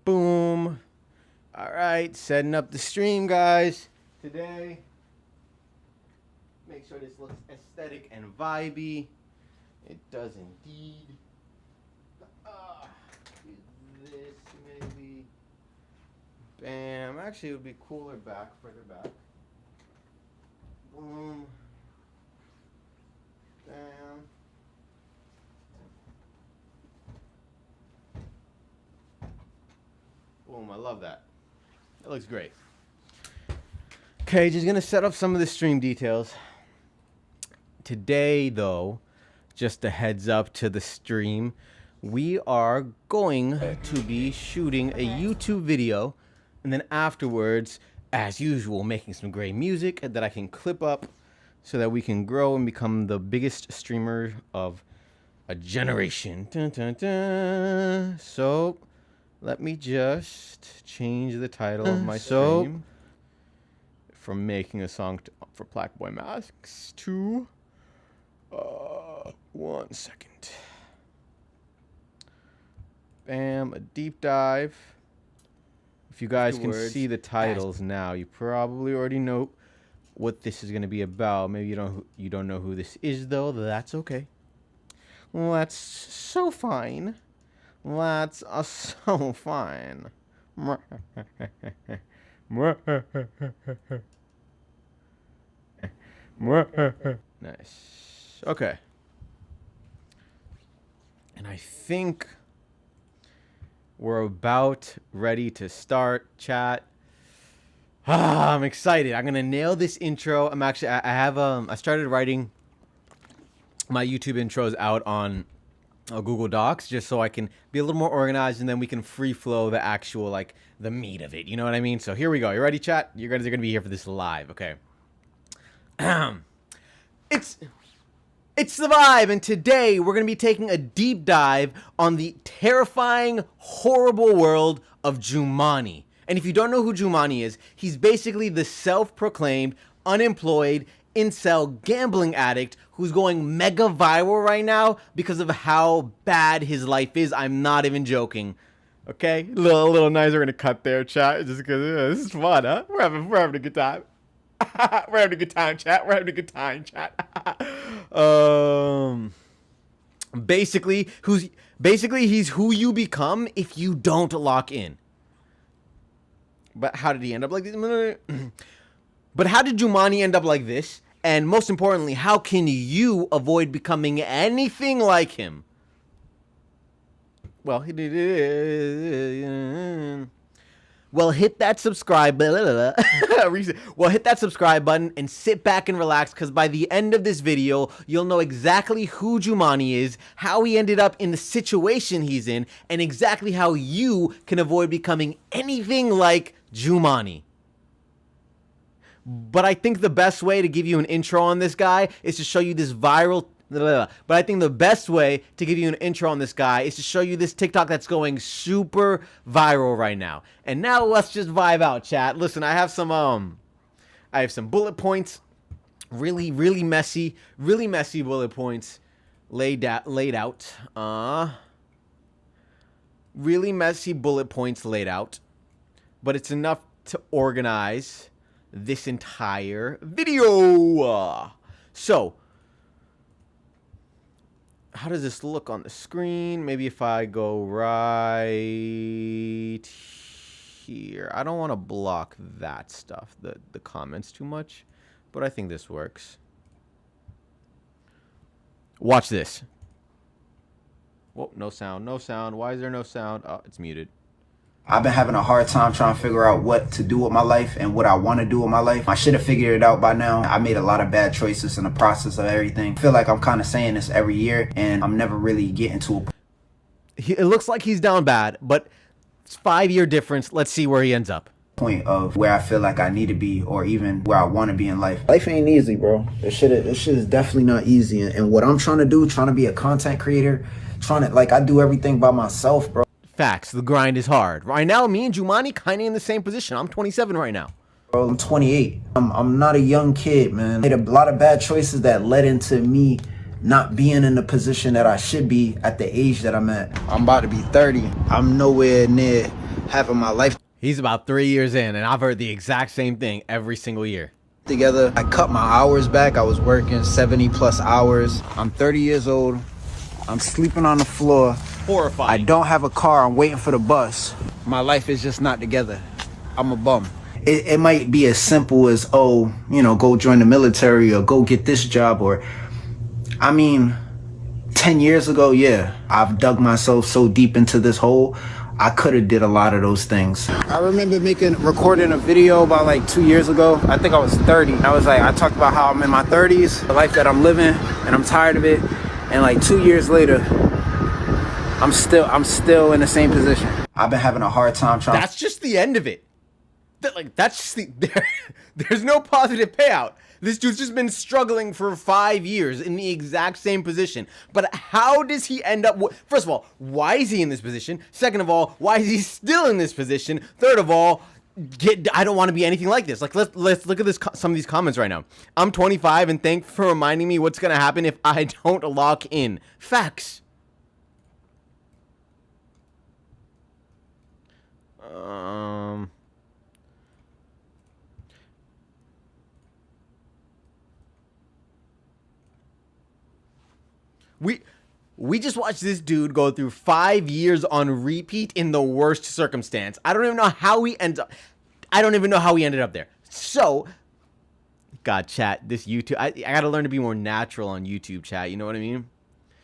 Boom. All right, setting up the stream, guys. Today, make sure this looks aesthetic and vibey. It does indeed. This maybe. Bam. Actually, it would be cooler further back. Boom. Bam. Boom, I love that. That looks great. Okay, just gonna set up some of the stream details. Today, though, just a heads up to the stream, we are going to be shooting a YouTube video, and then afterwards, as usual, making some great music that I can clip up so that we can grow and become the biggest streamer of a generation. Dun, dun, dun. So, let me just change the title of my stream from making a song for Black Boy Masks to 1 second. Bam, a deep dive. If you guys can see the titles now, you probably already know what this is going to be about. Maybe you don't know who this is, though. That's okay. Well, that's so fine. That's so fine. Nice. Okay. And I think we're about ready to start, chat. I'm excited. I'm gonna nail this intro. I started writing my YouTube intros out on Google Docs just so I can be a little more organized, and then we can free flow the actual, like, the meat of it. You know what I mean? So here we go. You ready, chat? You guys are gonna be here for this live, okay? It's the vibe, and today we're going to be taking a deep dive on the terrifying, horrible world of Jumanne. And if you don't know who Jumanne is, he's basically the self-proclaimed, unemployed, incel gambling addict who's going mega viral right now because of how bad his life is. I'm not even joking. Okay? A little nice. We're going to cut there, chat, just because this is fun, huh? We're having a good time. We're having a good time, chat. We're having a good time, chat. Basically, he's who you become if you don't lock in. But how did he end up like this? But how did Jumanne end up like this? And most importantly, how can you avoid becoming anything like him? Well, hit that subscribe button. Well, hit that subscribe button and sit back and relax, because by the end of this video, you'll know exactly who Jumanne is, how he ended up in the situation he's in, and exactly how you can avoid becoming anything like Jumanne. But I think the best way to give you an intro on this guy is to show you this viral... But I think the best way to give you an intro on this guy is to show you this TikTok that's going super viral right now. And now let's just vibe out, chat. Listen, I have some bullet points, really messy bullet points laid out. Really messy bullet points laid out, but it's enough to organize this entire video. So, how does this look on the screen? Maybe if I go right here. I don't want to block that stuff, the comments too much, but I think this works. Watch this. Whoa, no sound, no sound. Why is there no sound? Oh, it's muted. I've been having a hard time trying to figure out what to do with my life and what I want to do with my life. I should have figured it out by now. I made a lot of bad choices in the process of everything. I feel like I'm kind of saying this every year, and I'm never really getting to a it looks like he's down bad, but it's 5-year difference. Let's see where he ends up. Point of where I feel like I need to be, or even where I want to be in life. Life ain't easy, bro. This shit is definitely not easy. And what I'm trying to do, trying to be a content creator, I do everything by myself, bro. Facts. The grind is hard. Right now, me and Jumanne kind of in the same position. I'm 27 right now. Bro, I'm 28. I'm not a young kid, man. I made a lot of bad choices that led into me not being in the position that I should be at the age that I'm at. I'm about to be 30. I'm nowhere near having my life He's about 3 years in, and I've heard the exact same thing every single year. together. I cut my hours back. I was working 70 plus hours. I'm 30 years old. I'm sleeping on the floor. Horrifying. I don't have a car. I'm waiting for the bus. My life is just not together. I'm a bum. It might be as simple as, oh, you know, go join the military or go get this job. Or, I mean, 10 years ago, yeah, I've dug myself so deep into this hole. I could have did a lot of those things. I remember recording a video about like 2 years ago. I think I was 30. I talked about how I'm in my 30s, the life that I'm living, and I'm tired of it. And like 2 years later, I'm still in the same position. I've been having a hard time trying. That's just the end of it. That's just there's no positive payout. This dude's just been struggling for 5 years in the exact same position. But how does he end up? First of all, why is he in this position? Second of all, why is he still in this position? Third of all, I don't want to be anything like this. Like let's look at this. Some of these comments right now. I'm 25, and thanks for reminding me what's gonna happen if I don't lock in. Facts. We just watched this dude go through 5 years on repeat in the worst circumstance. I don't even know how he ends up. I don't even know how he ended up there. So, God, chat, this YouTube. I gotta learn to be more natural on YouTube, chat. You know what I mean?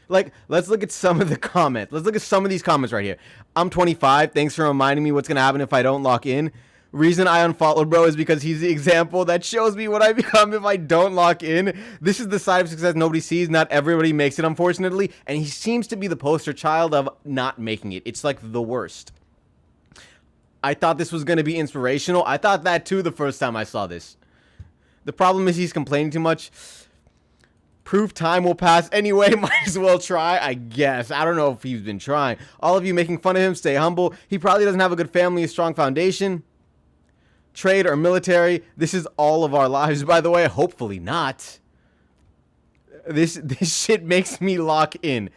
Like, let's look at some of the comments. Let's look at some of these comments right here. I'm 25. Thanks for reminding me what's gonna happen if I don't lock in. Reason I unfollowed bro is because he's the example that shows me what I become if I don't lock in. This is the side of success nobody sees. Not everybody makes it, unfortunately. And he seems to be the poster child of not making it. It's like the worst. I thought this was going to be inspirational. I thought that too the first time I saw this. The problem is he's complaining too much. Proof time will pass anyway. Might as well try, I guess. I don't know if he's been trying. All of you making fun of him, stay humble. He probably doesn't have a good family, a strong foundation. Trade or military. This is all of our lives, by the way. Hopefully not. This shit makes me lock in.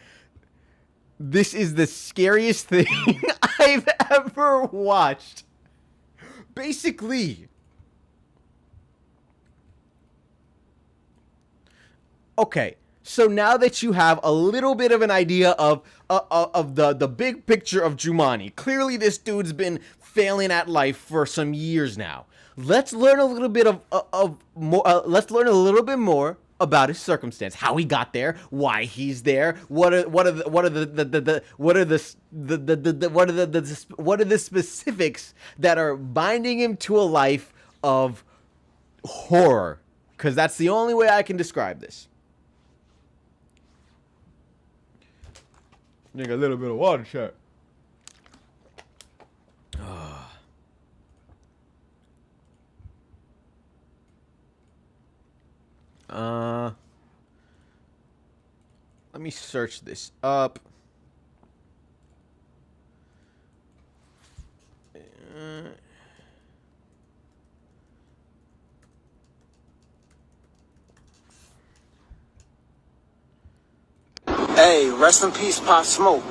This is the scariest thing I've ever watched. Basically. Okay, so now that you have a little bit of an idea of the big picture of Jumanne, clearly this dude's been failing at life for some years now. Let's learn a little bit let's learn a little bit more about his circumstance, how he got there, why he's there, what are the specifics that are binding him to a life of horror, because that's the only way I can describe this. Drink a little bit of water, chat. Let me search this up. Hey, rest in peace, Pop Smoke.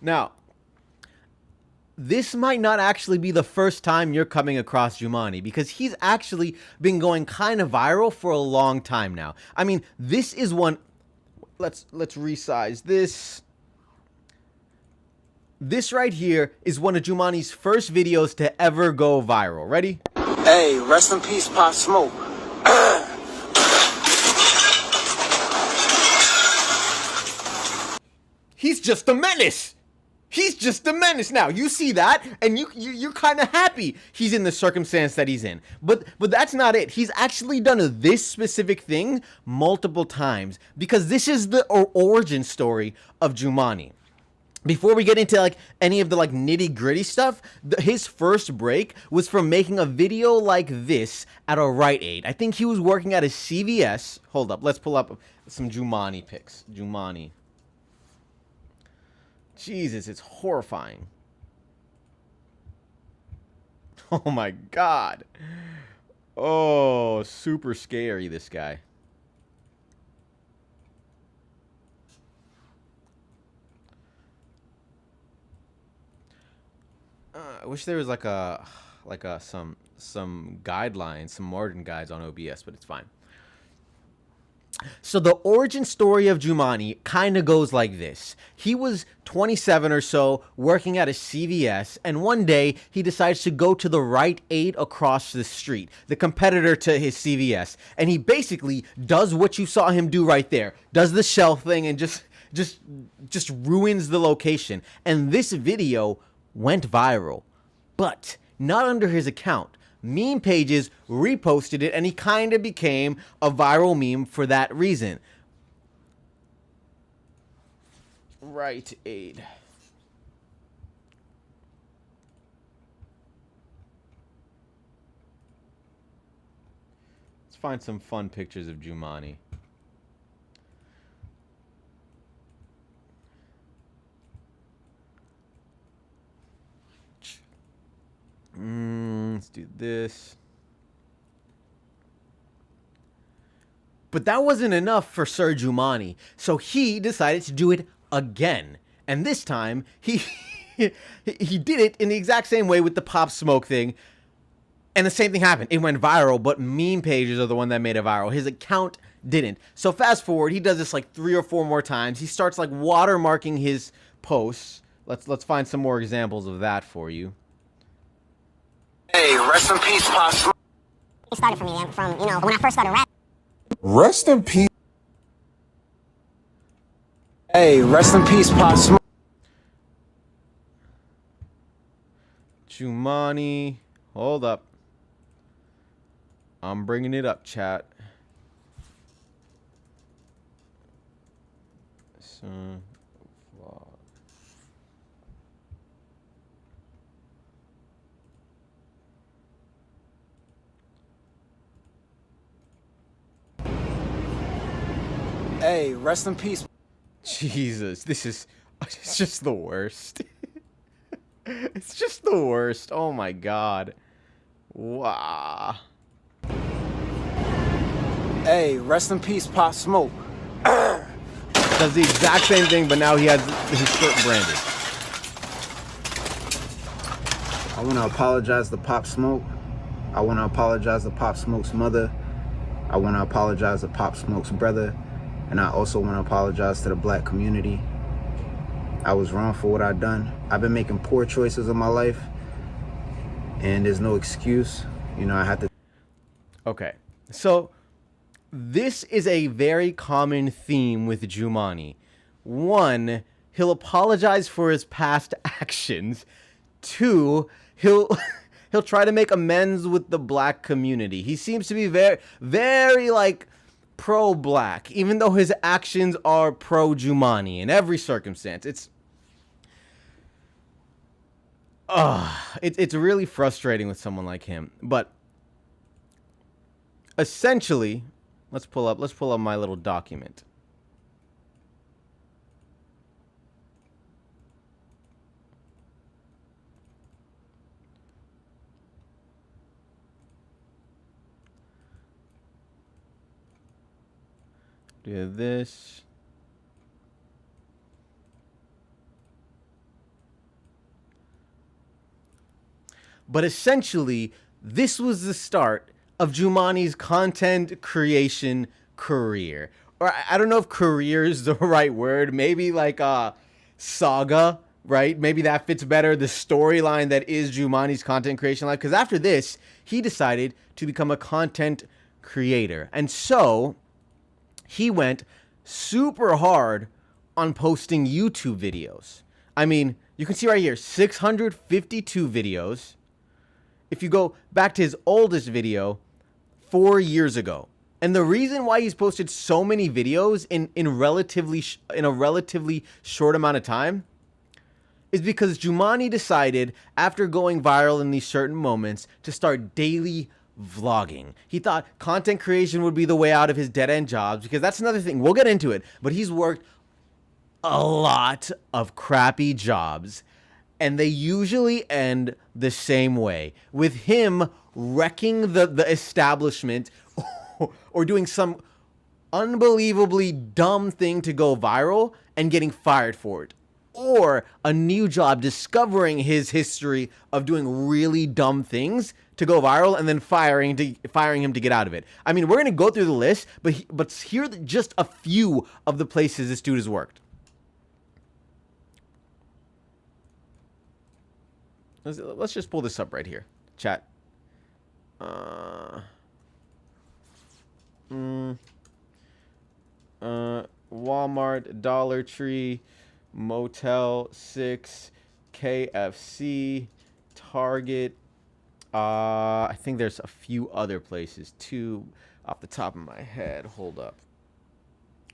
Now, this might not actually be the first time you're coming across Jumanne, because he's actually been going kind of viral for a long time now. I mean, this is one. Let's resize this. This right here is one of Jumanne's first videos to ever go viral. Ready? Hey, rest in peace, Pop Smoke. He's just a menace. He's just a menace now. You see that, and you're kind of happy he's in the circumstance that he's in. But that's not it. He's actually done this specific thing multiple times, because this is the origin story of Jumanne. Before we get into like any of the like nitty gritty stuff, his first break was from making a video like this at a Rite Aid. I think he was working at a CVS. Hold up, let's pull up some Jumanne pics. Jumanne. Jesus, it's horrifying. Oh my God. Oh, super scary, this guy. I wish there was like a some guidelines, some modern guides on OBS, but it's fine. So the origin story of Jumanne kind of goes like this. He was 27 or so, working at a CVS, and one day he decides to go to the Rite Aid across the street, the competitor to his CVS, and he basically does what you saw him do right there, does the shelf thing and just ruins the location. And this video went viral, but not under his account. Meme pages reposted it, and he kind of became a viral meme for that reason. Rite Aid. Let's find some fun pictures of Jumanne. Let's do this. But that wasn't enough for Sir Jumanne, so he decided to do it again. And this time, he did it in the exact same way with the Pop Smoke thing. And the same thing happened. It went viral, but meme pages are the one that made it viral. His account didn't. So fast forward, he does this like 3 or 4 more times. He starts like watermarking his posts. Let's find some more examples of that for you. Hey, rest in peace, Pop Smoke. It started for me from, you know, when I first started rapping. Rest in peace. Hey, rest in peace, Pop Smoke. Jumanne. Hold up. I'm bringing it up, chat. So, Hey, rest in peace. Jesus, it's just the worst. It's just the worst. Oh my god. Wow. Hey, rest in peace, Pop Smoke. Does the exact same thing, but now he has his shirt branded. I want to apologize to Pop Smoke. I want to apologize to Pop Smoke's mother. I want to apologize to Pop Smoke's brother. And I also want to apologize to the black community. I was wrong for what I've done. I've been making poor choices in my life, and there's no excuse. You know, I have to. Okay, so this is a very common theme with Jumanne. One, he'll apologize for his past actions. Two, he'll try to make amends with the black community. He seems to be very like pro-black, even though his actions are pro-Jumanne in every circumstance. It's really frustrating with someone like him. But essentially, let's pull up my little document. Do this. But essentially, this was the start of Jumanne's content creation career. Or I don't know if career is the right word. Maybe like saga, right? Maybe that fits better. The storyline that is Jumanne's content creation life. Because after this, he decided to become a content creator. And so he went super hard on posting YouTube videos. I mean, you can see right here, 652 videos. If you go back to his oldest video, 4 years ago. And the reason why he's posted so many videos in a relatively short amount of time is because Jumanne decided, after going viral in these certain moments, to start daily vlogging. He thought content creation would be the way out of his dead-end jobs, because that's another thing. We'll get into it. But he's worked a lot of crappy jobs, and they usually end the same way, with him wrecking the establishment or doing some unbelievably dumb thing to go viral and getting fired for it. or a new job discovering his history of doing really dumb things to go viral and then firing him to get out of it. I mean, we're going to go through the list, but here are just a few of the places this dude has worked. Let's just pull this up right here, chat. Walmart, Dollar Tree, Motel 6, KFC, Target. I think there's a few other places too off the top of my head. Hold up.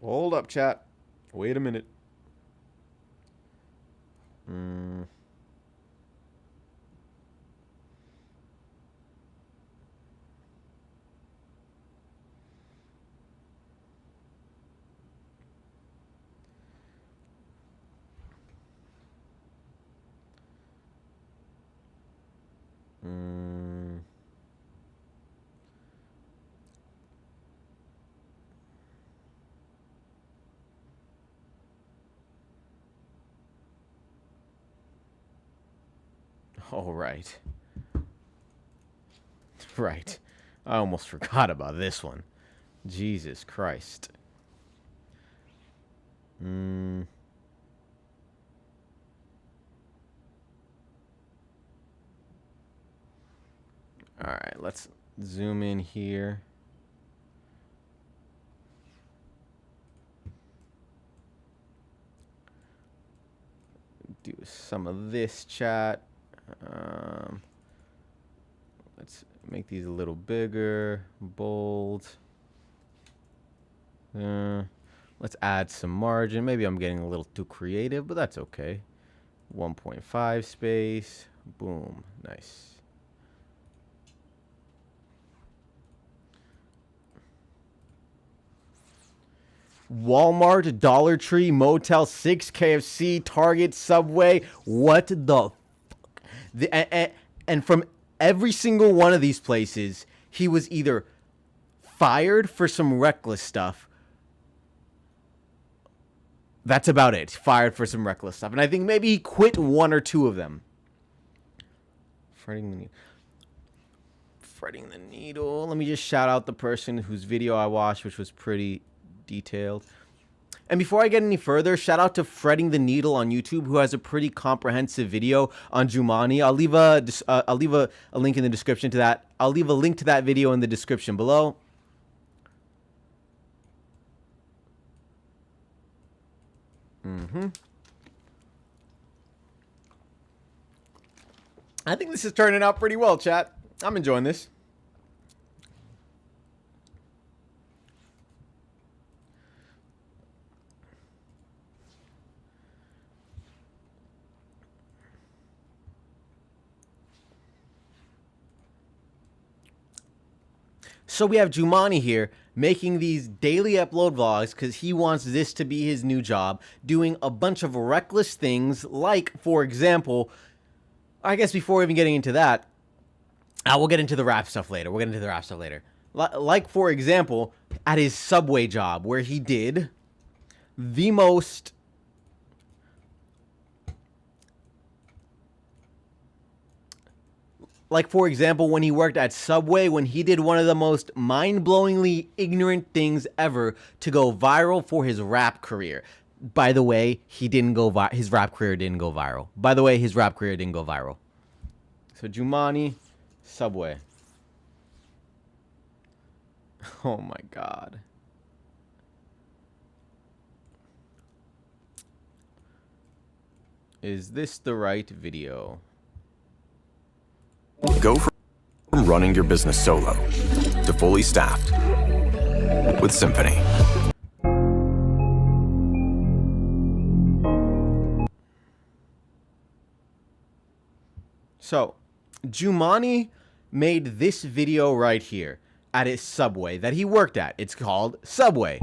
Hold up, chat. Wait a minute. Oh, right. Right. I almost forgot about this one. Jesus Christ. All right, let's zoom in here. Do some of this, chat. Let's make these a little bigger, bold. Let's add some margin. Maybe I'm getting a little too creative, but that's okay. 1.5 space. Boom. Nice. Walmart, Dollar Tree, Motel 6, KFC, Target, Subway. What the fuck? And from every single one of these places, he was either fired for some reckless stuff. That's about it. Fired for some reckless stuff. And I think maybe he quit one or two of them. Threading the needle. Let me just shout out the person whose video I watched, which was pretty detailed. And before I get any further, shout out to Threading the Needle on YouTube, who has a pretty comprehensive video on Jumanne. I'll leave a link in the description to that. I'll leave a link to that video in the description below. I think this is turning out pretty well, chat. I'm enjoying this. So we have Jumanne here making these daily upload vlogs because he wants this to be his new job, doing a bunch of reckless things like, for example, I guess before even getting into that, we'll get into the rap stuff later. Like, for example, at his Subway job where he did the most... Like, for example, when he worked at Subway, when he did one of the most mind-blowingly ignorant things ever to go viral for his rap career. By the way, his rap career didn't go viral. So, Jumanne, Subway. Oh, my God. Is this the right video? Go from running your business solo to fully staffed with Symphony. So, Jumanne made this video right here at his Subway that he worked at. It's called Subway.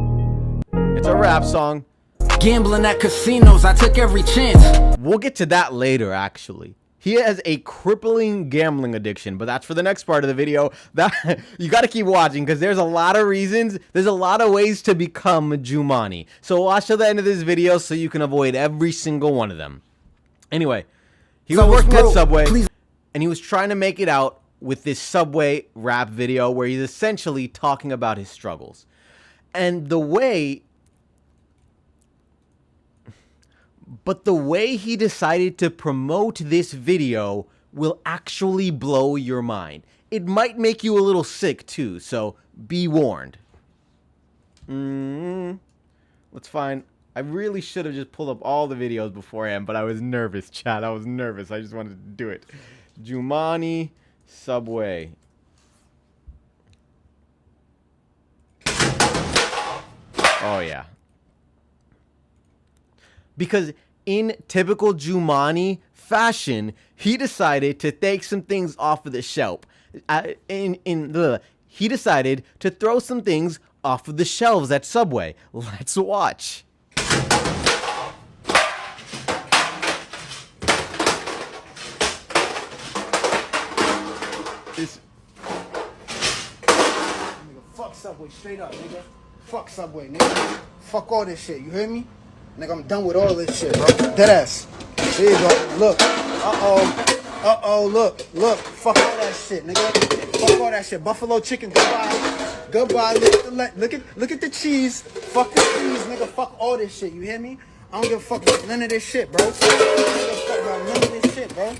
It's a rap song. Gambling at casinos, I took every chance. We'll get to that later, actually. He has a crippling gambling addiction, but that's for the next part of the video. That you got to keep watching because there's a lot of reasons. There's a lot of ways to become Jumanne. So watch till the end of this video so you can avoid every single one of them. Anyway, he was working at Subway, and he was trying to make it out with this Subway rap video where he's essentially talking about his struggles. And the way he decided to promote this video will actually blow your mind. It might make you a little sick too, so be warned. Let's find... I really should have just pulled up all the videos beforehand, but I was nervous, chat. I was nervous. I just wanted to do it. Jumanne Subway. Oh, yeah. Because in typical Jumanne fashion, he decided to take some things off of the shelf. He decided to throw some things off of the shelves at Subway. Let's watch. Fuck Subway, straight up, nigga. Fuck Subway, nigga. Fuck all this shit, you hear me? Nigga, I'm done with all this shit, bro. Deadass. There you go. Look. Uh-oh, look. Fuck all that shit, nigga. Fuck all that shit. Buffalo chicken, goodbye. Look at the cheese. Fuck the cheese, nigga. Fuck all this shit, you hear me? I don't give a fuck about none of this shit, bro. I don't give a fuck about none of this shit, bro.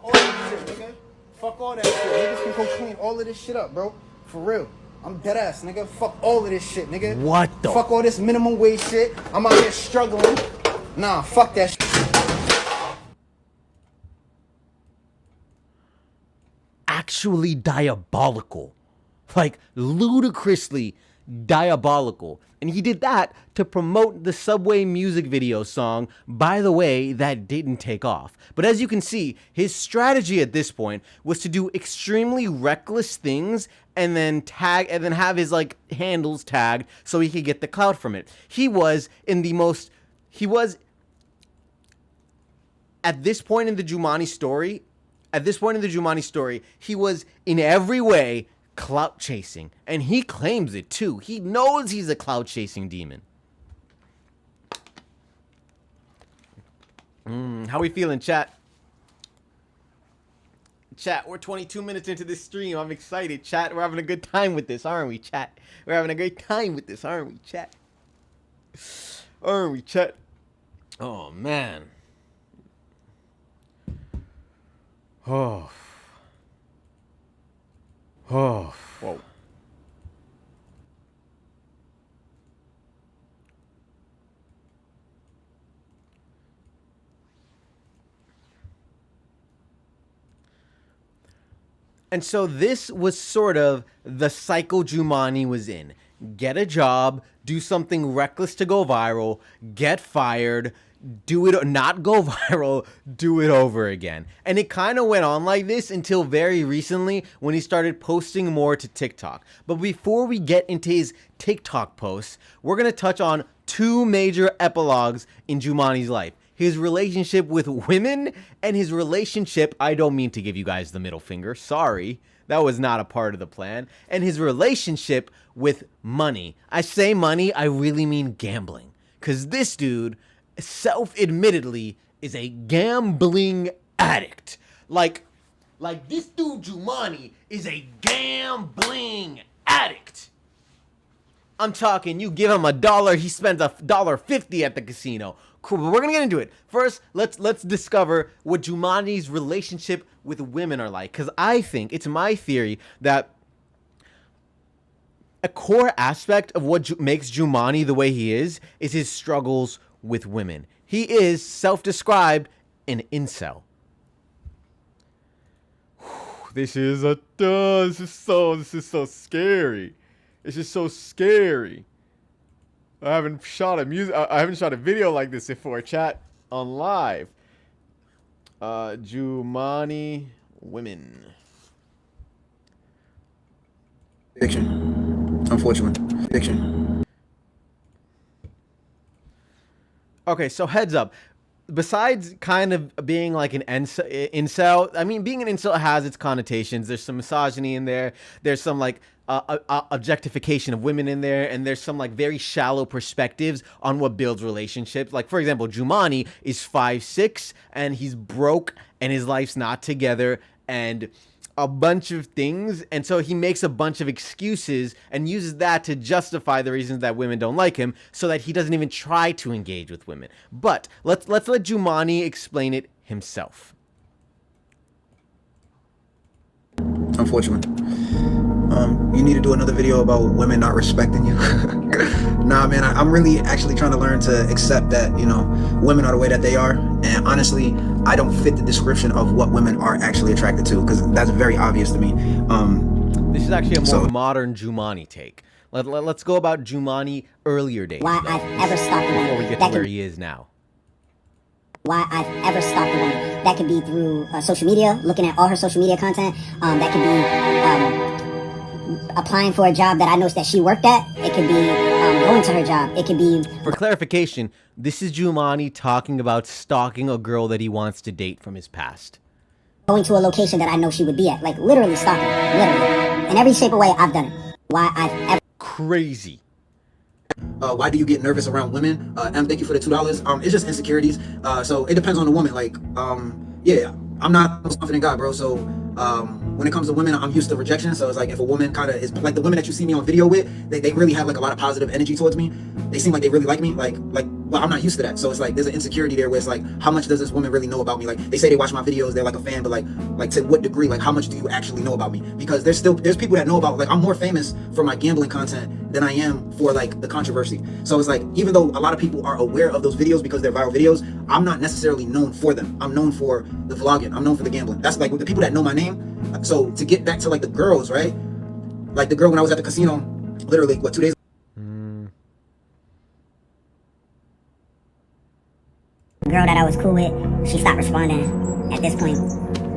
All this shit, nigga. Fuck all that shit. Niggas can go clean all of this shit up, bro. For real. I'm dead ass, nigga. Fuck all of this shit, nigga. What the? Fuck all this minimum wage shit. I'm out here struggling. Nah, fuck that shit. Actually diabolical. Like, ludicrously diabolical. And he did that to promote the Subway music video song, by the way, that didn't take off. But as you can see, his strategy at this point was to do extremely reckless things and then have his like handles tagged so he could get the clout from it. At this point in the Jumanne story, he was in every way clout chasing, and he claims it too. He knows he's a clout chasing demon. How we feeling, chat? Chat, we're 22 minutes into this stream. I'm excited, chat. We're having a good time with this, aren't we, chat? We're having a great time with this, aren't we, chat? Aren't we, chat? Oh, man. Oh. Oh. Whoa. And so this was sort of the cycle Jumanne was in. Get a job, do something reckless to go viral, get fired, do it, not go viral, do it over again. And it kind of went on like this until very recently when he started posting more to TikTok. But before we get into his TikTok posts, we're going to touch on two major epilogues in Jumanne's life. His relationship with women and his relationship, I don't mean to give you guys the middle finger, sorry, that was not a part of the plan, and his relationship with money. I say money, I really mean gambling, because this dude, self-admittedly, is a gambling addict. Like this dude Jumanne is a gambling addict. I'm talking, you give him $1, he spends $1.50 at the casino. Cool, but we're gonna get into it. First, let's discover what Jumanne's relationship with women are like. Because I think, it's my theory, that a core aspect of what makes Jumanne the way he is his struggles with women. He is self-described an incel. This is so scary. This is so scary. I haven't shot a video like this before, chat, on live. Jumanne women. Addiction. Unfortunately. Addiction. Okay, so heads up. besides kind of being like an incel, I mean, being an incel has its connotations. There's some misogyny in there. There's some like objectification of women in there, and there's some like very shallow perspectives on what builds relationships. Like, for example, Jumanne is 5'6", and he's broke, and his life's not together, and a bunch of things, and so he makes a bunch of excuses and uses that to justify the reasons that women don't like him, so that he doesn't even try to engage with women. But let's let Jumanne explain it himself. Unfortunately. You need to do another video about women not respecting you. Nah, man, I'm really actually trying to learn to accept that, you know, women are the way that they are. And honestly, I don't fit the description of what women are actually attracted to, because that's very obvious to me. This is actually a more modern Jumanne take. Let's go about Jumanne earlier days. Why I've ever stalked a woman. Before we get to where he is now. Why I've ever stalked a woman. That could be through social media, looking at all her social media content. That could be applying for a job that I know that she worked at. It could be going to her job. It could be... For clarification, this is Jumanne talking about stalking a girl that he wants to date from his past. Going to a location that I know she would be at. Like, literally stalking. Literally. In every shape or way, I've done it. Why I've ever... Crazy. Why do you get nervous around women? Thank you for the $2. It's just insecurities. So it depends on the woman. Like, yeah, I'm not the most confident guy, bro. So when it comes to women, I'm used to rejection. So it's like, if a woman kind of is like the women that you see me on video with, they really have like a lot of positive energy towards me. They seem like they really like me. Like, well, I'm not used to that. So it's like, there's an insecurity there where it's like, how much does this woman really know about me? Like, they say they watch my videos, they're like a fan, but like to what degree? Like, how much do you actually know about me? Because there's people that know about, like, I'm more famous for my gambling content than I am for like the controversy. So it's like, even though a lot of people are aware of those videos because they're viral videos, I'm not necessarily known for them. I'm known for the vlogging. I'm known for the gambling. That's like with the people that know my name. So to get back to like the girls, right? Like the girl when I was at the casino, literally, what, 2 days? Girl that I was cool with, she stopped responding. At this point,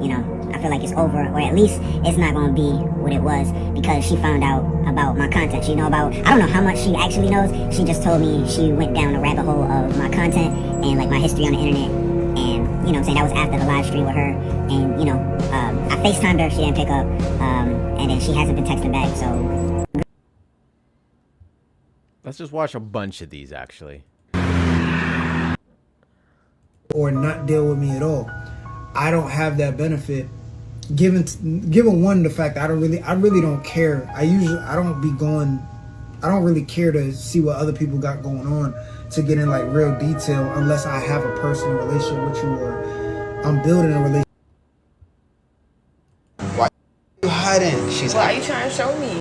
you know, I feel like it's over, or at least it's not gonna be what it was, because she found out about my content. She know about, I don't know how much she actually knows. She just told me she went down the rabbit hole of my content and like my history on the internet. And, you know what I'm saying, that was after the live stream with her. And, you know, I FaceTimed her, she didn't pick up. And then she hasn't been texting back, so. Let's just watch a bunch of these, actually. Or not deal with me at all. I don't have that benefit. Given one, the fact that I really don't care. I don't really care to see what other people got going on, to get in like real detail, unless I have a personal relationship with you or I'm building a relationship. Why are you hiding? She's Why are you trying to show me?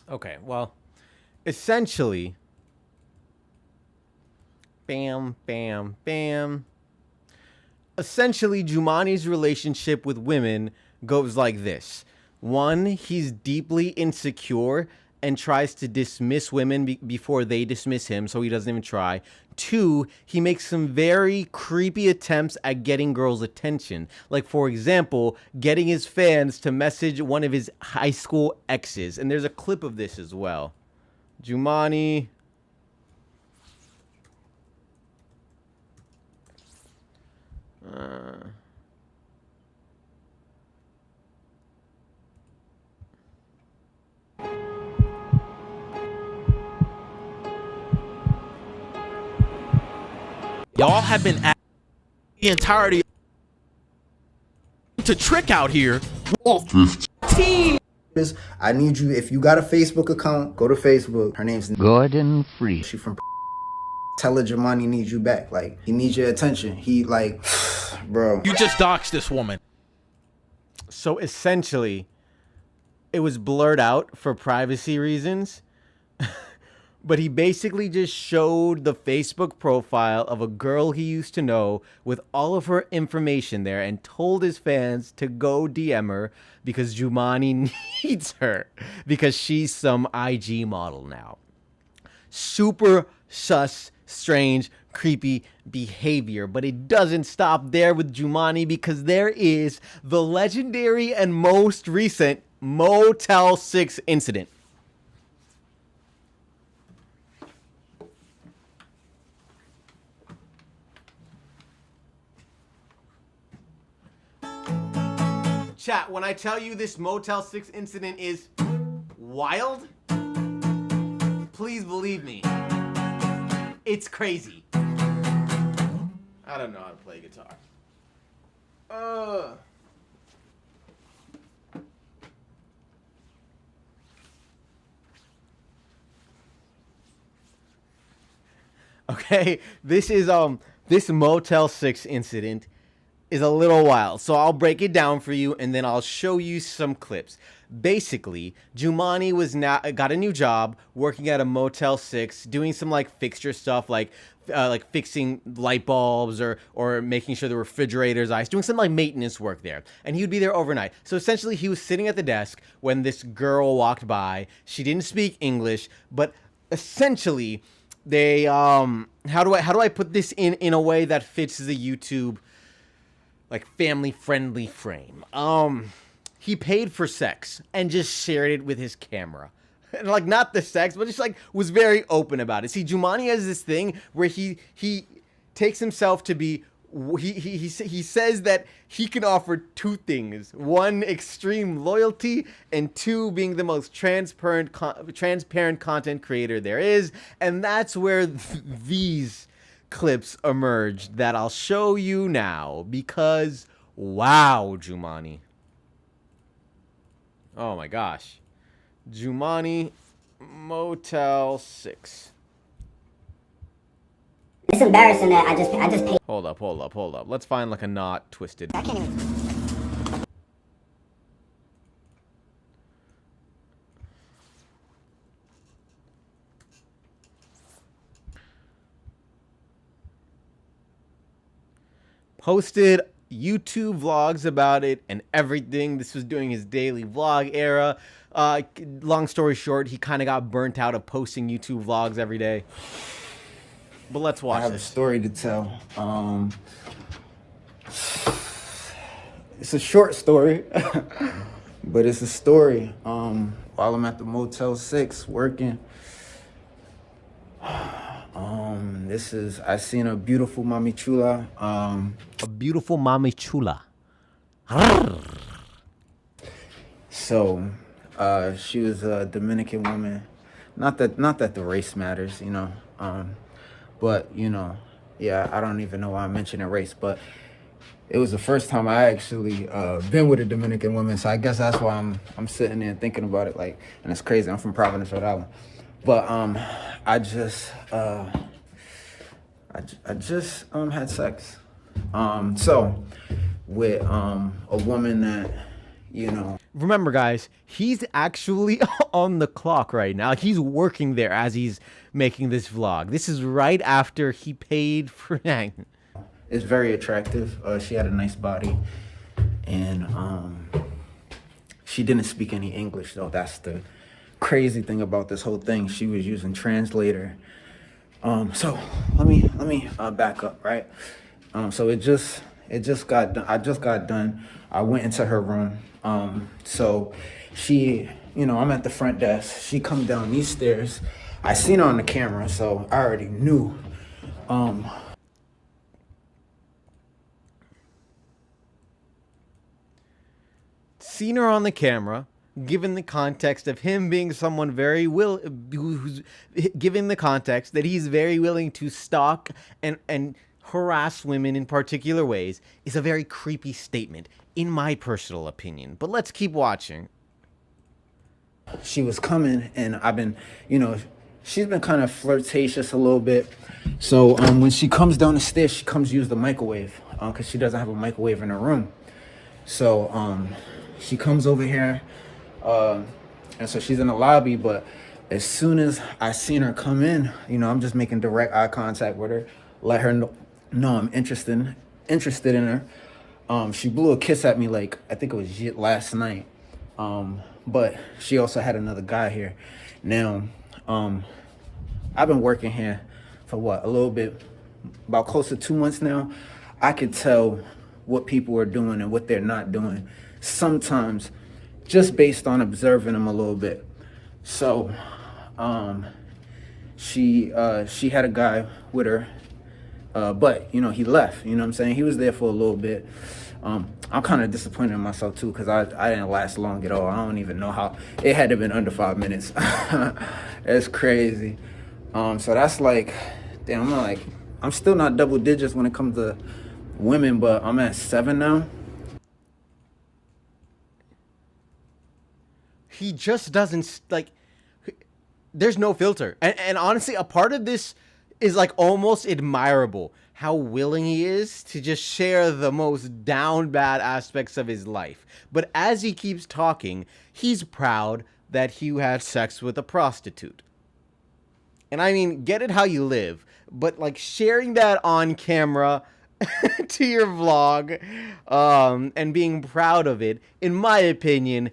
Okay, well, essentially, bam, bam, bam. Essentially, Jumanne's relationship with women goes like this. 1, he's deeply insecure and tries to dismiss women before they dismiss him, so he doesn't even try. 2, he makes some very creepy attempts at getting girls' attention. Like, for example, getting his fans to message one of his high school exes. And there's a clip of this as well. Jumanne. Y'all have been at the entirety to trick out here. 15. I need you, if you got a Facebook account, go to Facebook. Her name's Gordon Free. She from tell her Jumanne needs you back. Like, he needs your attention. He like, bro. You just doxed this woman. So essentially, it was blurred out for privacy reasons. But he basically just showed the Facebook profile of a girl he used to know with all of her information there and told his fans to go DM her because Jumanne needs her because she's some IG model now. Super sus, strange, creepy behavior. But it doesn't stop there with Jumanne, because there is the legendary and most recent Motel 6 incident. Chat, when I tell you this Motel 6 incident is wild, please believe me. It's crazy. I don't know how to play guitar. Okay, this Motel 6 incident is a little wild, so I'll break it down for you and then I'll show you some clips. Basically, Jumanne got a new job working at a Motel 6, doing some like fixture stuff like fixing light bulbs or making sure the refrigerator's ice, doing some like maintenance work there. And he would be there overnight. So essentially he was sitting at the desk when this girl walked by. She didn't speak English, but essentially they how do I put this in a way that fits the YouTube like family friendly frame? He paid for sex and just shared it with his camera. And like not the sex, but just like was very open about it. See, Jumanne has this thing where he takes himself to be he says that he can offer two things: one, extreme loyalty, and two, being the most transparent content creator there is. And that's where these clips emerged that I'll show you now, because wow, Jumanne. Oh my gosh. Jumanne Motel 6. It's embarrassing that I just paid. Hold up. Let's find like a knot twisted. I can't even. Posted YouTube vlogs about it and everything. This was during his daily vlog era. Long story short, he kind of got burnt out of posting YouTube vlogs every day. But let's watch I have this. a story to tell. It's a short story, but it's a story. While I'm at the Motel 6 working, I seen a beautiful mami chula. A beautiful mami chula. So, she was a Dominican woman. Not that the race matters, you know. But you know, yeah, I don't even know why I'm mentioning race, but it was the first time I actually been with a Dominican woman, so I guess that's why I'm sitting there thinking about it, like, and it's crazy. I'm from Providence, Rhode Island, but I just had sex, so with a woman that, you know. Remember, guys, he's actually on the clock right now. He's working there as he's making this vlog. This is right after he paid for it. It's very attractive. She had a nice body, and she didn't speak any English, though. That's the crazy thing about this whole thing. She was using translator. So let me back up, right? So it just got done. I just got done. I went into her room. So she, you know, I'm at the front desk. She come down these stairs. I seen her on the camera, so I already knew. Seen her on the camera, given the context of him being someone who's given the context that he's very willing to stalk and harass women in particular ways, is a very creepy statement, in my personal opinion. But let's keep watching. She was coming, and I've been, you know, she's been kind of flirtatious a little bit. So when she comes down the stairs, she comes use the microwave, because she doesn't have a microwave in her room. So she comes over here, and so she's in the lobby, but as soon as I seen her come in, you know, I'm just making direct eye contact with her, let her know I'm interested in her. She blew a kiss at me, like, I think it was last night. But she also had another guy here. Now, I've been working here for what, a little bit, about close to 2 months now. I could tell what people are doing and what they're not doing sometimes, just based on observing them a little bit. So, she had a guy with her, but, you know, he left, you know what I'm saying? He was there for a little bit. I'm kind of disappointed in myself too, because I didn't last long at all. I don't even know how. It had to have been under 5 minutes. It's crazy. So that's like, damn, I'm still not double digits when it comes to women, but I'm at 7 now. He just doesn't like. There's no filter, and honestly, a part of this is like almost admirable. How willing he is to just share the most down bad aspects of his life. But as he keeps talking, he's proud that he had sex with a prostitute. And I mean, get it how you live, but like sharing that on camera to your vlog, and being proud of it, in my opinion,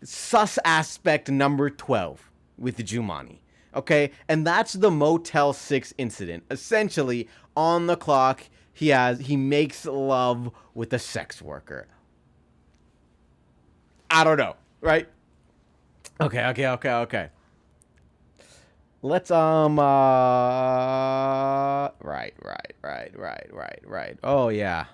sus aspect number 12 with Jumanne. Okay, and that's the Motel 6 incident. Essentially, on the clock, he makes love with a sex worker. I don't know, right? Okay. Let's right. Oh yeah.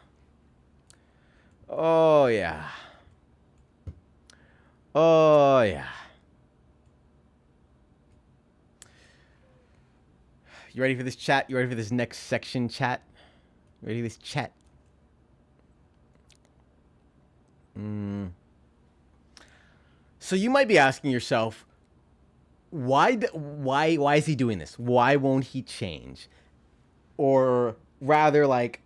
You ready for this chat? You ready for this next section, chat? You ready for this chat? So you might be asking yourself, why is he doing this? Why won't he change? Or rather, like,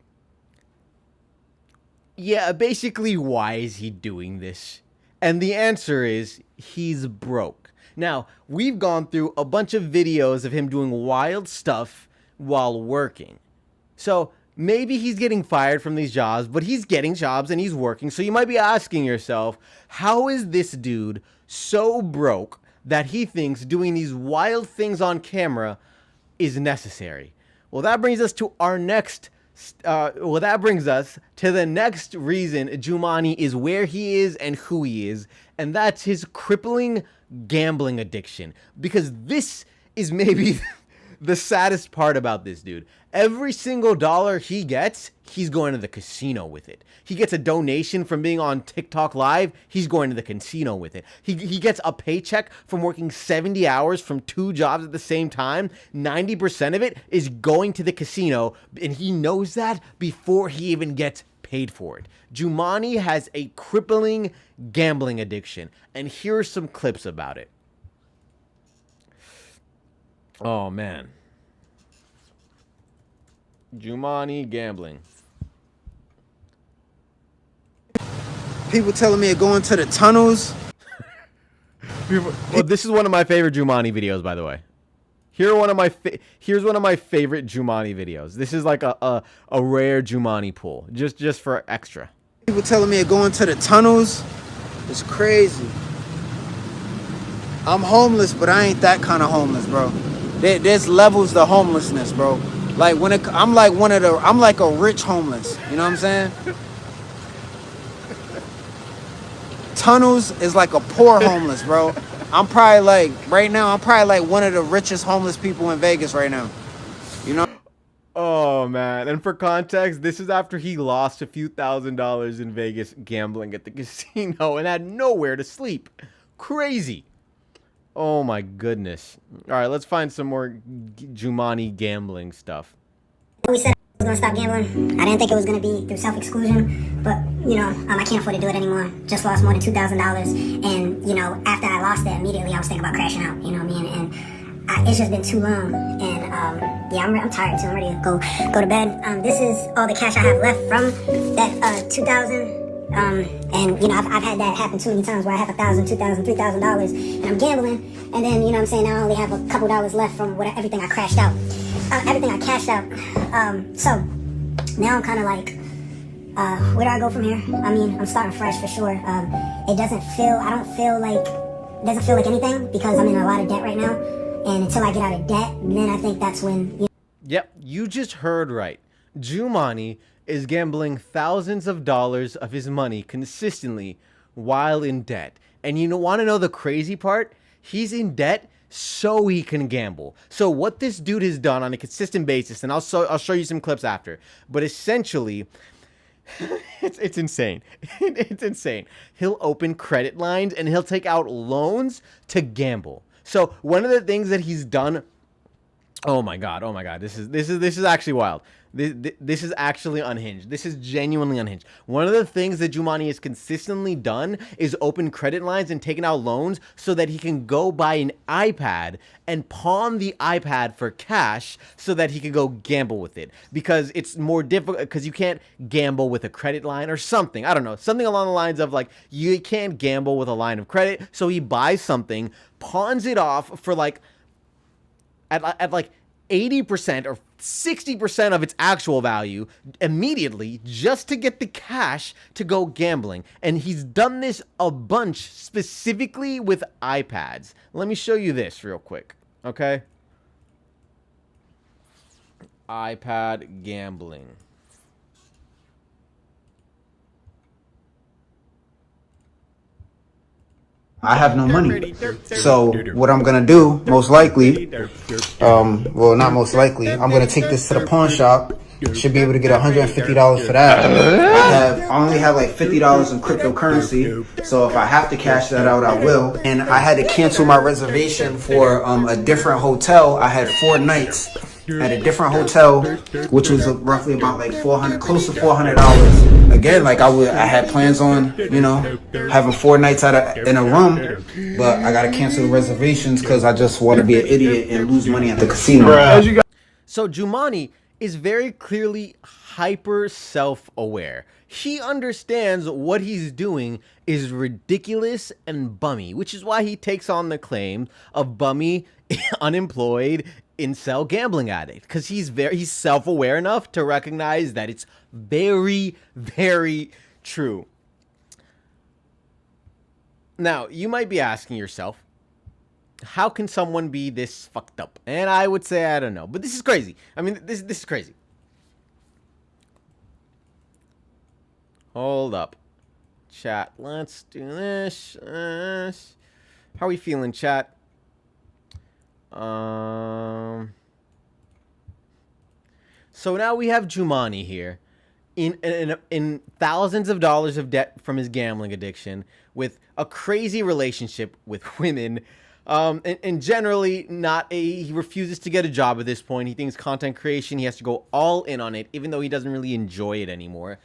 yeah, basically, why is he doing this? And the answer is, he's broke. Now, we've gone through a bunch of videos of him doing wild stuff while working. So maybe he's getting fired from these jobs, but he's getting jobs and he's working. So you might be asking yourself, how is this dude so broke that he thinks doing these wild things on camera is necessary? Well, that brings us to our next that brings us to the next reason Jumanne is where he is and who he is, and that's his crippling gambling addiction. Because this is maybe the saddest part about this dude. Every single dollar he gets, he's going to the casino with it. He gets a donation from being on TikTok Live, he's going to the casino with it. He gets a paycheck from working 70 hours from 2 jobs at the same time. 90% of it is going to the casino, and he knows that before he even gets paid for it. Jumanne has a crippling gambling addiction, and here are some clips about it. Oh, man. Jumanne gambling. People telling me to go into the tunnels. Well, this is one of my favorite Jumanne videos, by the way. Here's one of my favorite Jumanne videos. This is like a rare Jumanne pull, just for extra. People telling me to go into the tunnels. It's crazy. I'm homeless, but I ain't that kind of homeless, bro. There's levels to homelessness, bro. Like I'm like a rich homeless. You know what I'm saying? Tunnels is like a poor homeless, bro. I'm probably like one of the richest homeless people in Vegas right now. You know? Oh, man. And for context, this is after he lost a few $1,000s in Vegas gambling at the casino and had nowhere to sleep. Crazy. Oh, my goodness. All right, let's find some more Jumanne gambling stuff. We said I was going to stop gambling. I didn't think it was going to be through self-exclusion, but, you know, I can't afford to do it anymore. Just lost more than $2,000, and, you know, after I lost it, immediately I was thinking about crashing out, you know what I mean? And it's just been too long, and, yeah, I'm tired, so I'm ready to go to bed. This is all the cash I have left from that $2,000. And, you know, I've had that happen too many times where I have $1,000, $2,000, $3,000, and I'm gambling, and then, you know what I'm saying, now I only have a couple dollars left from everything I crashed out. Everything I cashed out. So now I'm kind of like, where do I go from here? I mean, I'm starting fresh for sure. It doesn't feel like anything because I'm in a lot of debt right now. And until I get out of debt, then I think that's when. Yep, you just heard right. Jumanne is gambling thousands of dollars of his money consistently while in debt. And you want to know the crazy part? He's in debt so he can gamble. So what this dude has done on a consistent basis, and I'll show you some clips after, but essentially, It's insane. It's insane. He'll open credit lines and he'll take out loans to gamble. So one of the things that he's done. Oh my god. This is actually wild. This is actually unhinged. This is genuinely unhinged. One of the things that Jumanne has consistently done is open credit lines and taken out loans so that he can go buy an iPad and pawn the iPad for cash so that he can go gamble with it. Because it's more difficult, because you can't gamble with a credit line or something. I don't know. Something along the lines of like, you can't gamble with a line of credit. So he buys something, pawns it off for like, at like 80% or 60% of its actual value immediately just to get the cash to go gambling. And he's done this a bunch specifically with iPads. Let me show you this real quick, okay? iPad gambling. I have no money. So what I'm gonna do, most likely, well, not most likely, I'm gonna take this to the pawn shop. Should be able to get $150 for that. I only have like $50 in cryptocurrency, so if I have to cash that out, I will. And I had to cancel my reservation for a different hotel. I had 4 nights at a different hotel, which was roughly about like $400, close to $400. Again, like I had plans on, you know, having 4 nights in a room, but I gotta cancel the reservations because I just want to be an idiot and lose money at the casino. So Jumanne is very clearly hyper self-aware. He understands what he's doing is ridiculous and bummy, which is why he takes on the claim of bummy, unemployed, incel gambling addict, because he's self-aware enough to recognize that it's very, very true. Now, you might be asking yourself, how can someone be this fucked up? And I would say, I don't know. But this is crazy. I mean, this is crazy. Hold up. Chat, let's do this. How are we feeling, chat? So now we have Jumanne here in thousands of dollars of debt from his gambling addiction, with a crazy relationship with women, and generally he refuses to get a job at this point. He thinks content creation, he has to go all in on it, even though he doesn't really enjoy it anymore.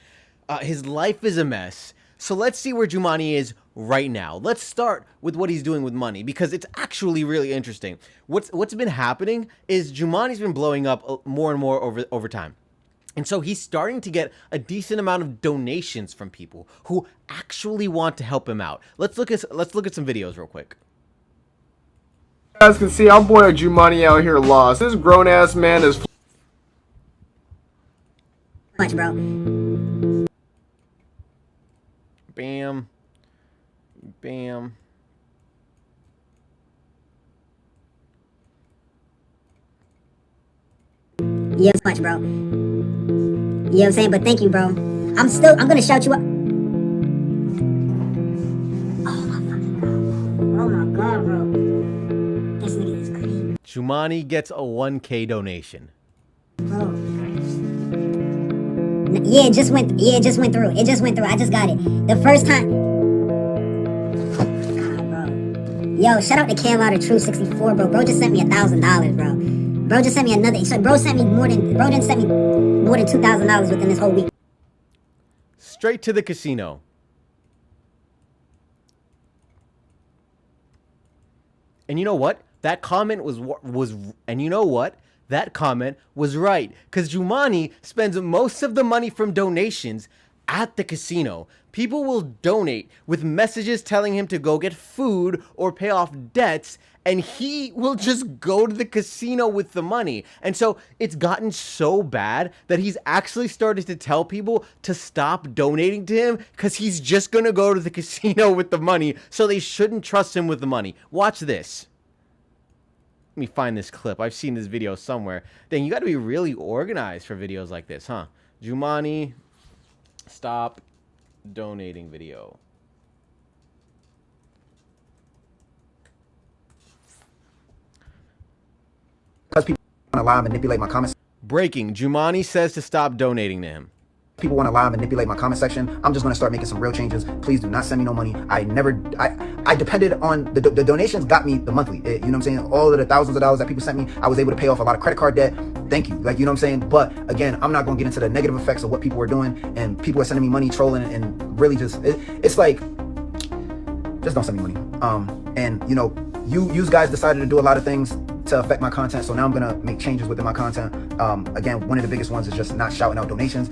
His life is a mess. So let's see where Jumanne is right now. Let's start with what he's doing with money, because it's actually really interesting. What's been happening is Jumanne's been blowing up more and more over time. And so he's starting to get a decent amount of donations from people who actually want to help him out. Let's look at some videos real quick. You guys can see our boy Jumanne out here lost. This grown ass man is Much, bro. Bam. Bam. Yeah, much, bro. You know what I'm saying? But thank you, bro. I'm gonna shout you up. Oh my fucking god. Oh my god, bro. This nigga is crazy. Jumanne gets a 1K donation. Bro. Yeah, it just went through. It just went through. I just got it. The first time. God, bro. Yo, shout out to Cam out of True 64, bro. Bro just sent me $1,000, bro. Bro just sent me another. So bro sent me more than $2,000 within this whole week. Straight to the casino. And you know what? That comment was and you know what? That comment was right, because Jumanne spends most of the money from donations at the casino. People will donate with messages telling him to go get food or pay off debts, and he will just go to the casino with the money. And so it's gotten so bad that he's actually started to tell people to stop donating to him, because he's just gonna go to the casino with the money, so they shouldn't trust him with the money. Watch this. Let me find this clip. I've seen this video somewhere. Dang, you got to be really organized for videos like this, huh? Jumanne, stop donating video. Because people want to lie and manipulate my comments. Breaking. Jumanne says to stop donating to him. People want to lie and manipulate my comment section. I'm just going to start making some real changes. Please do not send me no money. I depended on the donations got me the monthly. You know what I'm saying? All of the thousands of dollars that people sent me, I was able to pay off a lot of credit card debt. Thank you. Like, you know what I'm saying? But again, I'm not going to get into the negative effects of what people are doing, and people are sending me money, trolling, and really just, it's like, just don't send me money. And you know, you guys decided to do a lot of things to affect my content, so now I'm gonna make changes within my content. Again, one of the biggest ones is just not shouting out donations.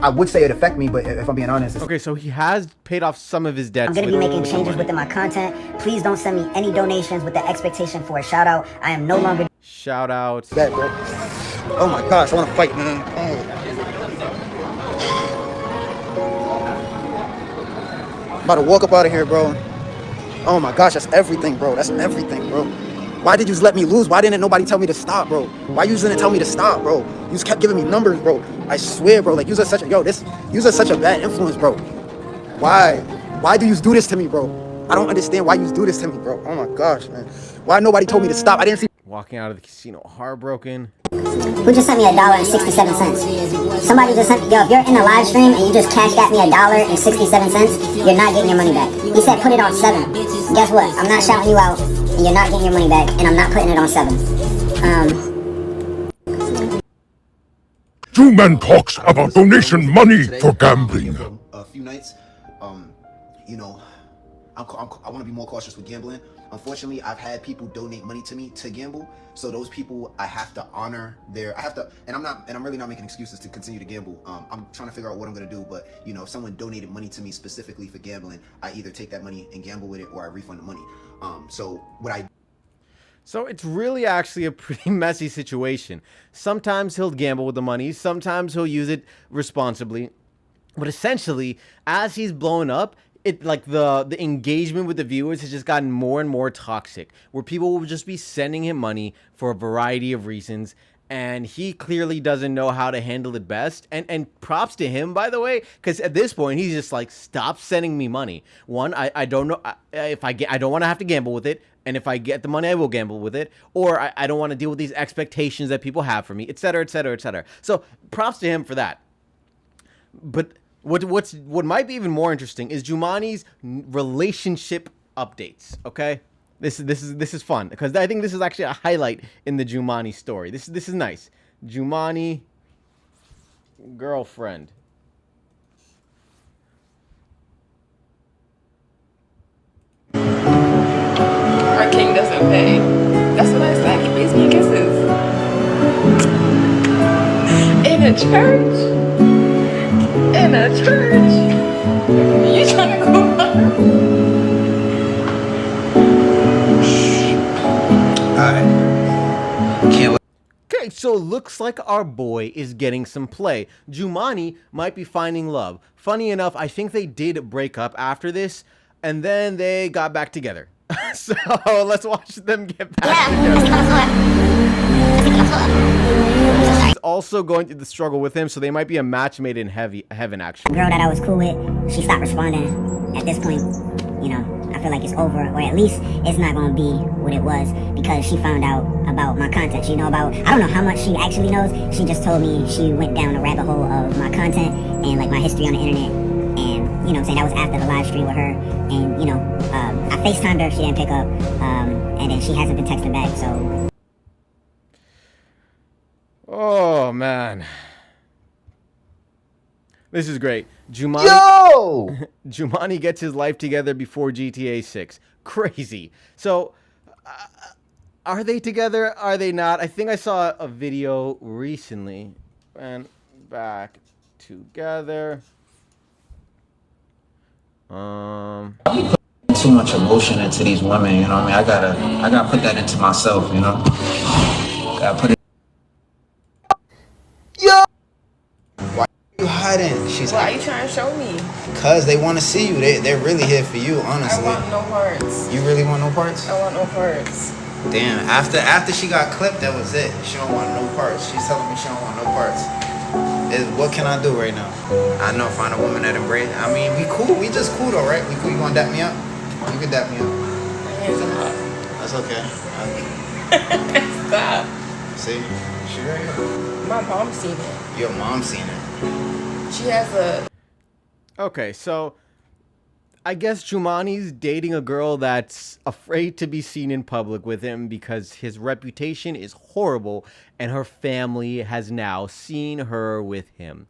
I would say it affect me, but if I'm being honest, Okay, so he has paid off some of his debts. I'm gonna be making changes within my content. Please don't send me any donations with the expectation for a shout out. I am no longer Shout out. That, bro. Oh my gosh, I want to fight, man. I'm about to walk up out of here, bro. Oh my gosh, that's everything, bro. That's everything, bro. Why did you just let me lose? Why didn't nobody tell me to stop, bro? Why you didn't tell me to stop, bro? You just kept giving me numbers, bro. I swear, bro. Like, you're such a bad influence, bro. Why? Why do you do this to me, bro? I don't understand why you do this to me, bro. Oh my gosh, man. Why nobody told me to stop? I didn't see. Walking out of the casino heartbroken. Who just sent me $1.67? Somebody just sent, yo, if you're in the live stream and you just cashed at me $1.67, you're not getting your money back. He said put it on 7. Guess what? I'm not shouting you out, and you're not getting your money back, and I'm not putting it on 7. Jumanne talks about donation money for gambling. A few nights, you know, I want to be more cautious with gambling. Unfortunately, I've had people donate money to me to gamble, so those people I have to honor and I'm really not making excuses to continue to gamble. I'm trying to figure out what I'm gonna do, but you know, if someone donated money to me specifically for gambling, I either take that money and gamble with it, or I refund the money. So it's really actually a pretty messy situation. Sometimes he'll gamble with the money, sometimes he'll use it responsibly, but essentially, as he's blown up, the engagement with the viewers has just gotten more and more toxic, where people will just be sending him money for a variety of reasons, and he clearly doesn't know how to handle it best. And props to him, by the way, because at this point he's just like, stop sending me money. One, I don't know if I don't want to have to gamble with it, and if I get the money, I will gamble with it, or I don't want to deal with these expectations that people have for me, etc., etc., etc. So props to him for that. But what might be even more interesting is Jumanne's relationship updates. Okay, this is fun, because I think this is actually a highlight in the Jumanne story. This is nice. Jumanne girlfriend. Our king doesn't pay. That's what I said. He pays me kisses in a church. In a church. You trying to go Okay, so looks like our boy is getting some play. Jumanne might be finding love. Funny enough, I think they did break up after this, and then they got back together. So let's watch them get back together. She's also going through the struggle with him, so they might be a match made in heaven, actually. The girl that I was cool with, she stopped responding. At this point, you know, I feel like it's over, or at least it's not going to be what it was, because she found out about my content. She know about, I don't know how much she actually knows. She just told me she went down a rabbit hole of my content and like my history on the internet. And, you know what I'm saying, that was after the live stream with her. And, you know, I FaceTimed her, she didn't pick up. And then she hasn't been texting back, so. Oh, man. This is great. Jumanne, Jumanne gets his life together before GTA 6. Crazy. So, are they together? Are they not? I think I saw a video recently. And back together. Too much emotion into these women, you know what I mean? I gotta put that into myself, you know? Gotta put it. Yo! Why are you hiding? Why are you trying to show me? Because they want to see you. They're really here for you, honestly. I want no parts. You really want no parts? I want no parts. Damn, after she got clipped, that was it. She don't want no parts. She's telling me she don't want no parts. What can I do right now? I know, find a woman that embrace. I mean, we cool. We just cool though, right? We cool. You gonna dap me up? You can dap me up. My hands are hot. That's okay. Stop. See? She right here. My mom seen it. Your mom seen it. She has a... Okay, so I guess Jumanne's dating a girl that's afraid to be seen in public with him because his reputation is horrible and her family has now seen her with him.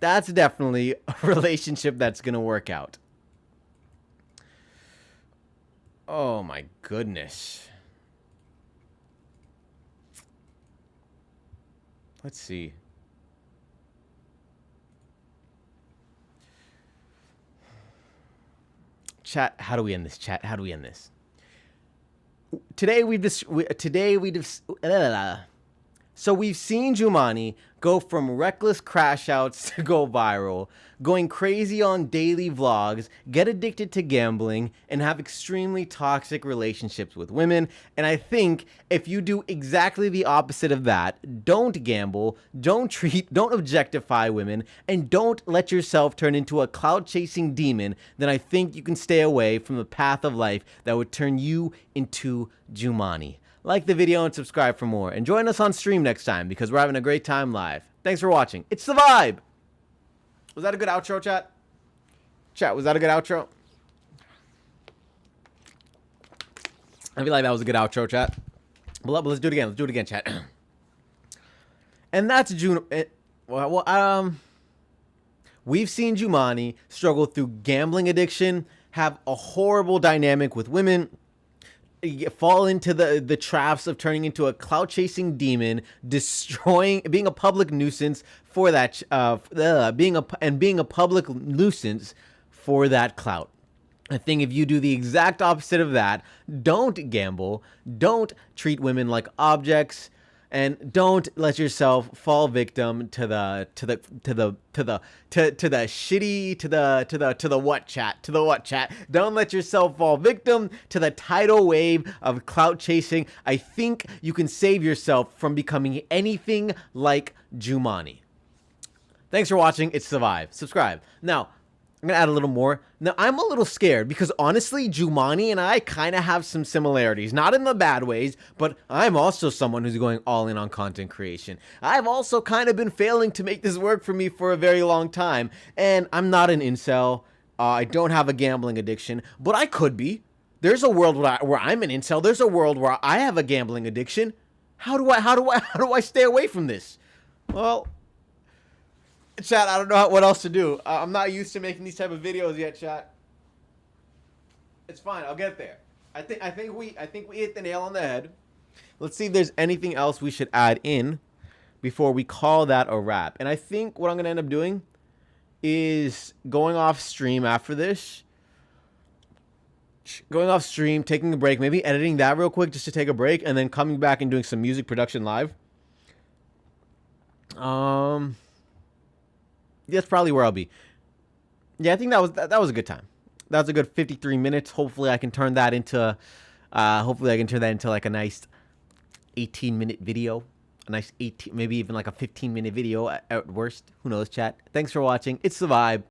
That's definitely a relationship that's going to work out. Oh my goodness. Let's see. Chat, how do we end this? Chat, how do we end this? Today we've so we've seen Jumanne go from reckless crash outs to go viral, going crazy on daily vlogs, get addicted to gambling, and have extremely toxic relationships with women. And I think if you do exactly the opposite of that, don't gamble, don't objectify women, and don't let yourself turn into a clout-chasing demon, then I think you can stay away from the path of life that would turn you into Jumanne. Like the video and subscribe for more. And join us on stream next time because we're having a great time live. Thanks for watching. It's The Vibe. Was that a good outro, chat? Chat, was that a good outro? I feel like that was a good outro, chat. But let's do it again. Let's do it again, chat. And that's we've seen Jumanne struggle through gambling addiction, have a horrible dynamic with women, fall into the traps of turning into a clout chasing demon, being a public nuisance for that, being a public nuisance for that clout. I think if you do the exact opposite of that, don't gamble, don't treat women like objects, and don't let yourself fall victim to the what chat. Don't let yourself fall victim to the tidal wave of clout chasing. I think you can save yourself from becoming anything like Jumanne. Thanks for watching. It's Survive. Subscribe. Now, I'm going to add a little more. Now, I'm a little scared because honestly, Jumanne and I kind of have some similarities. Not in the bad ways, but I'm also someone who's going all in on content creation. I've also kind of been failing to make this work for me for a very long time. And I'm not an incel. I don't have a gambling addiction, but I could be. There's a world where I'm an incel. There's a world where I have a gambling addiction. How do I stay away from this? Well, chat, I don't know what else to do. I'm not used to making these type of videos yet, chat. It's fine. I'll get there. I think we hit the nail on the head. Let's see if there's anything else we should add in before we call that a wrap. And I think what I'm going to end up doing is going off stream after this. Going off stream, taking a break, maybe editing that real quick just to take a break, and then coming back and doing some music production live. That's probably where I'll be. Yeah, I think that was a good time. That was a good 53 minutes. Hopefully I can turn that into like a nice 18-minute video. A nice 18, maybe even like a 15-minute video at worst. Who knows, chat. Thanks for watching. It's The Vibe.